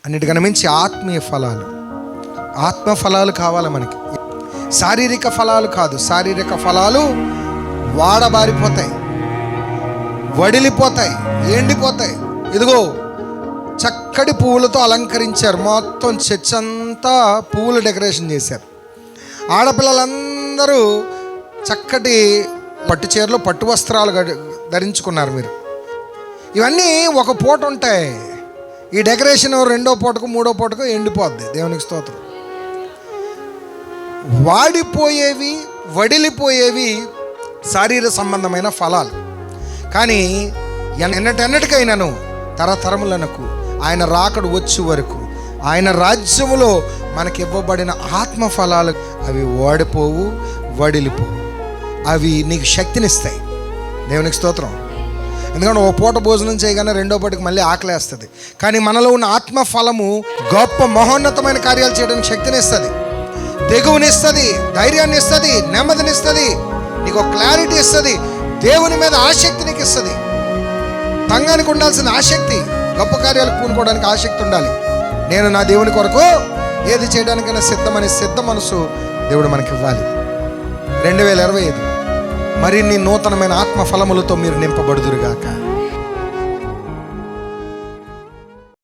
అన్నిటికన్నా మించి ఆత్మీయ ఫలాలు, ఆత్మ ఫలాలు కావాలి మనకి. శారీరక ఫలాలు కాదు. శారీరక ఫలాలు వాడబారిపోతాయి, వడిలిపోతాయి, ఎండిపోతాయి. ఇదిగో చక్కటి పువ్వులతో అలంకరించారు, మొత్తం చర్చ్ అంతా పువ్వుల డెకరేషన్ చేశారు. ఆడపిల్లలందరూ చక్కటి పట్టు చీరలు, పట్టు వస్త్రాలు ధరించుకున్నారు. మీరు ఇవన్నీ ఒక పూట ఉంటాయి. ఈ డెకరేషన్ రెండో పూటకు మూడో పూటకు ఎండిపోద్ది. దేవునికి స్తోత్రం. వాడిపోయేవి, వడిలిపోయేవి శారీర సంబంధమైన ఫలాలు. కానీ ఎన్నటెన్నటికైనాను తరతరములకు ఆయన రాకడు వచ్చే వరకు ఆయన రాజ్యములో మనకి ఇవ్వబడిన ఆత్మ ఫలాలు అవి వాడిపోవు, వడిలిపోవు. అవి నీకు శక్తినిస్తాయి. దేవునికి స్తోత్రం. ఎందుకంటే ఓ పూట భోజనం చేయగానే రెండో పూటకి మళ్ళీ ఆకలేస్తుంది. కానీ మనలో ఉన్న ఆత్మ ఫలము గొప్ప మహోన్నతమైన కార్యాలు చేయడానికి శక్తినిస్తుంది, తెగువనిస్తుంది, ధైర్యాన్ని ఇస్తుంది, నెమ్మదినిస్తుంది, నీకు ఒక క్లారిటీ ఇస్తుంది, దేవుని మీద ఆసక్తి నీకు ఇస్తుంది. సంఘానికి ఉండాల్సిన ఆసక్తి, గొప్ప కార్యాలకు పూనుకోవడానికి ఆసక్తి ఉండాలి. నేను నా దేవుని కొరకు ఏది చేయడానికైనా సిద్ధమని సిద్ధ మనసు దేవుడు మనకి ఇవ్వాలి. 2025 మరిన్ని నూతనమైన ఆత్మ ఫలములతో మీరు నింపబడుదురుగాక.